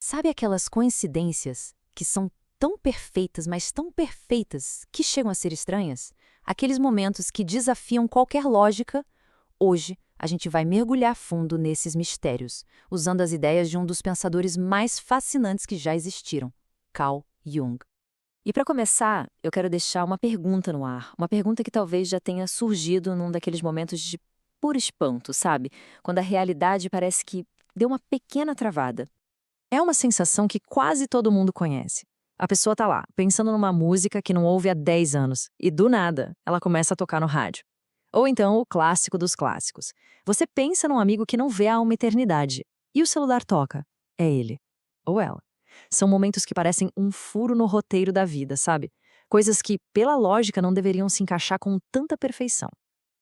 Sabe aquelas coincidências que são tão perfeitas, mas tão perfeitas, que chegam a ser estranhas? Aqueles momentos que desafiam qualquer lógica? Hoje, a gente vai mergulhar fundo nesses mistérios, usando as ideias de um dos pensadores mais fascinantes que já existiram, Carl Jung. E para começar, eu quero deixar uma pergunta no ar, uma pergunta que talvez já tenha surgido num daqueles momentos de puro espanto, sabe? Quando a realidade parece que deu uma pequena travada. É uma sensação que quase todo mundo conhece. A pessoa tá lá, pensando numa música que não ouve há 10 anos, e do nada, ela começa a tocar no rádio. Ou então o clássico dos clássicos. Você pensa num amigo que não vê há uma eternidade, e o celular toca. É ele. Ou ela. São momentos que parecem um furo no roteiro da vida, sabe? Coisas que, pela lógica, não deveriam se encaixar com tanta perfeição.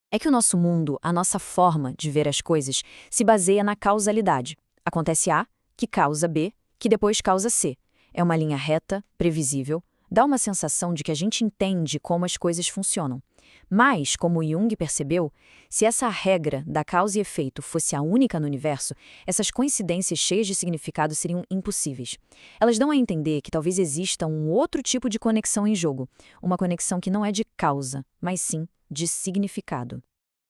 É que o nosso mundo, a nossa forma de ver as coisas, se baseia na causalidade. Acontece A, que causa B, que depois causa C. É uma linha reta, previsível, dá uma sensação de que a gente entende como as coisas funcionam. Mas, como Jung percebeu, se essa regra da causa e efeito fosse a única no universo, essas coincidências cheias de significado seriam impossíveis. Elas dão a entender que talvez exista um outro tipo de conexão em jogo, uma conexão que não é de causa, mas sim de significado.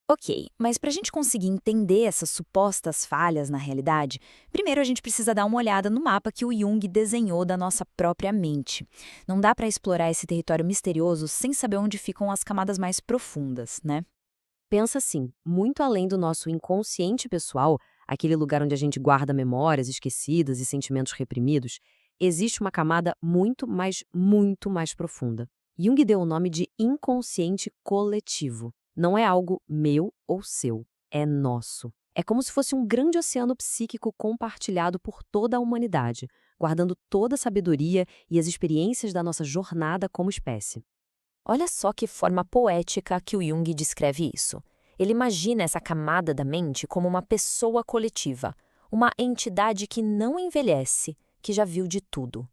Ok, mas para a gente conseguir entender essas supostas falhas na realidade, primeiro a gente precisa dar uma olhada no mapa que o Jung desenhou da nossa própria mente. Não dá para explorar esse território misterioso sem saber onde ficam as camadas mais profundas, né? Pensa assim, muito além do nosso inconsciente pessoal, aquele lugar onde a gente guarda memórias esquecidas e sentimentos reprimidos, existe uma camada muito mais profunda. Jung deu o nome de inconsciente coletivo. Não é algo meu ou seu, é nosso. É como se fosse um grande oceano psíquico compartilhado por toda a humanidade, guardando toda a sabedoria e as experiências da nossa jornada como espécie. Olha só que forma poética que o Jung descreve isso. Ele imagina essa camada da mente como uma pessoa coletiva, uma entidade que não envelhece, que já viu de tudo.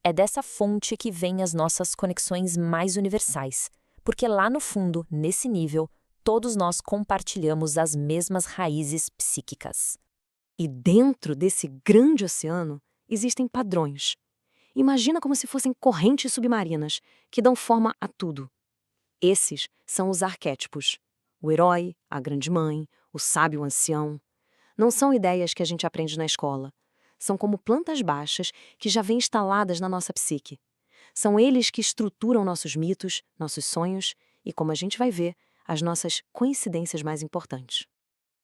É dessa fonte que vêm as nossas conexões mais universais, porque lá no fundo, nesse nível, todos nós compartilhamos as mesmas raízes psíquicas. E dentro desse grande oceano existem padrões. Imagina como se fossem correntes submarinas que dão forma a tudo. Esses são os arquétipos. O herói, a grande mãe, o sábio ancião. Não são ideias que a gente aprende na escola. São como plantas baixas que já vêm instaladas na nossa psique. São eles que estruturam nossos mitos, nossos sonhos e, como a gente vai ver, as nossas coincidências mais importantes.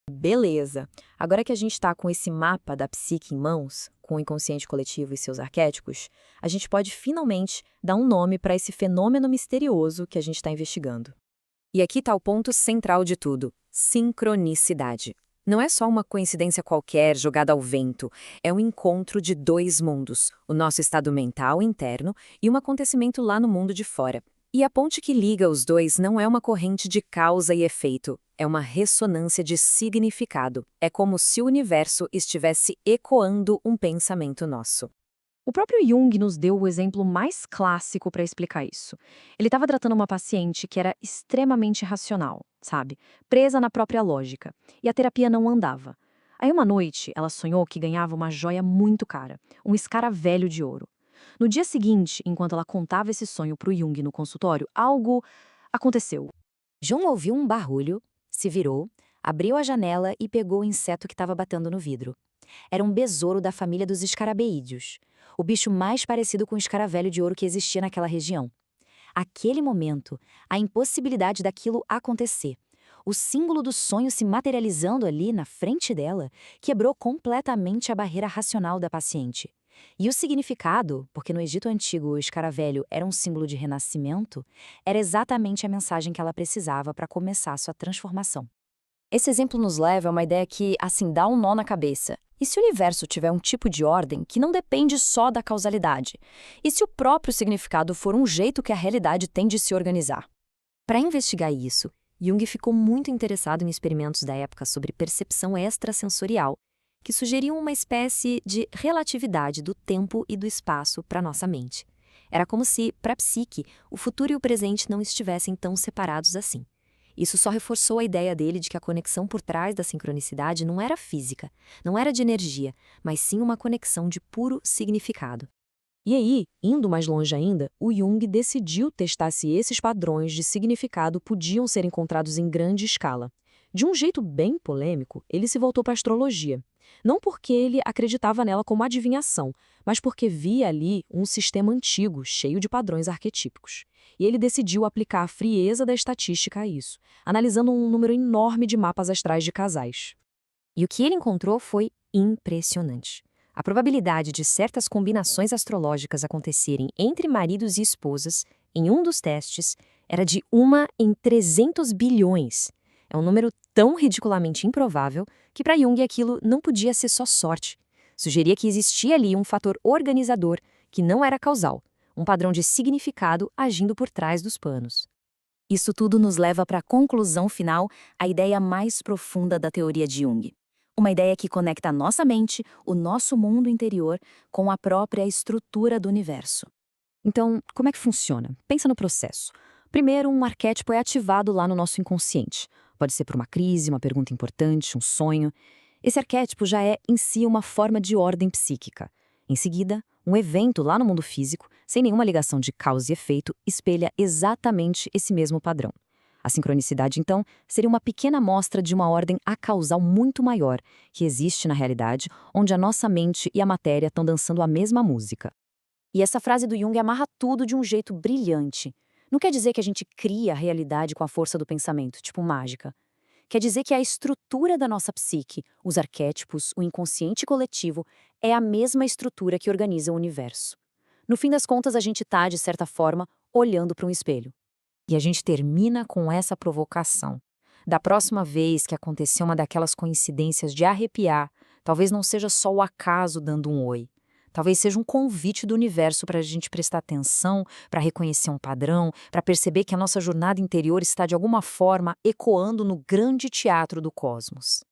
Beleza. Agora que a gente está com esse mapa da psique em mãos, com o inconsciente coletivo e seus arquétipos, a gente pode finalmente dar um nome para esse fenômeno misterioso que a gente está investigando. E aqui está o ponto central de tudo: sincronicidade. Não é só uma coincidência qualquer jogada ao vento, é um encontro de dois mundos, o nosso estado mental interno e um acontecimento lá no mundo de fora. E a ponte que liga os dois não é uma corrente de causa e efeito, é uma ressonância de significado. É como se o universo estivesse ecoando um pensamento nosso. O próprio Jung nos deu o exemplo mais clássico para explicar isso. Ele estava tratando uma paciente que era extremamente racional, sabe? Presa na própria lógica. E a terapia não andava. Aí uma noite, ela sonhou que ganhava uma joia muito cara, um escaravelho de ouro. No dia seguinte, enquanto ela contava esse sonho para o Jung no consultório, algo aconteceu. João ouviu um barulho, se virou, abriu a janela e pegou o inseto que estava batendo no vidro. Era um besouro da família dos escarabeídeos, o bicho mais parecido com o escaravelho de ouro que existia naquela região. Aquele momento, a impossibilidade daquilo acontecer, o símbolo do sonho se materializando ali na frente dela, quebrou completamente a barreira racional da paciente. E o significado, porque no Egito Antigo o escaravelho era um símbolo de renascimento, era exatamente a mensagem que ela precisava para começar sua transformação. Esse exemplo nos leva a uma ideia que, assim, dá um nó na cabeça. E se o universo tiver um tipo de ordem que não depende só da causalidade? E se o próprio significado for um jeito que a realidade tem de se organizar? Para investigar isso, Jung ficou muito interessado em experimentos da época sobre percepção extrasensorial, que sugeriam uma espécie de relatividade do tempo e do espaço para nossa mente. Era como se, para a psique, o futuro e o presente não estivessem tão separados assim. Isso só reforçou a ideia dele de que a conexão por trás da sincronicidade não era física, não era de energia, mas sim uma conexão de puro significado. E aí, indo mais longe ainda, o Jung decidiu testar se esses padrões de significado podiam ser encontrados em grande escala. De um jeito bem polêmico, ele se voltou para a astrologia. Não porque ele acreditava nela como adivinhação, mas porque via ali um sistema antigo, cheio de padrões arquetípicos. E ele decidiu aplicar a frieza da estatística a isso, analisando um número enorme de mapas astrais de casais. E o que ele encontrou foi impressionante. A probabilidade de certas combinações astrológicas acontecerem entre maridos e esposas, em um dos testes, era de 1 em 300 bilhões. É um número tão ridiculamente improvável que para Jung aquilo não podia ser só sorte. Sugeria que existia ali um fator organizador que não era causal, um padrão de significado agindo por trás dos panos. Isso tudo nos leva para a conclusão final, a ideia mais profunda da teoria de Jung. Uma ideia que conecta a nossa mente, o nosso mundo interior, com a própria estrutura do universo. Então, como é que funciona? Pensa no processo. Primeiro, um arquétipo é ativado lá no nosso inconsciente. Pode ser por uma crise, uma pergunta importante, um sonho. Esse arquétipo já é, em si, uma forma de ordem psíquica. Em seguida, um evento lá no mundo físico, sem nenhuma ligação de causa e efeito, espelha exatamente esse mesmo padrão. A sincronicidade, então, seria uma pequena amostra de uma ordem acausal muito maior, que existe na realidade, onde a nossa mente e a matéria estão dançando a mesma música. E essa frase do Jung amarra tudo de um jeito brilhante. Não quer dizer que a gente cria a realidade com a força do pensamento, tipo mágica. Quer dizer que a estrutura da nossa psique, os arquétipos, o inconsciente coletivo, é a mesma estrutura que organiza o universo. No fim das contas, a gente está, de certa forma, olhando para um espelho. E a gente termina com essa provocação. Da próxima vez que acontecer uma daquelas coincidências de arrepiar, talvez não seja só o acaso dando um oi. Talvez seja um convite do universo para a gente prestar atenção, para reconhecer um padrão, para perceber que a nossa jornada interior está de alguma forma ecoando no grande teatro do cosmos.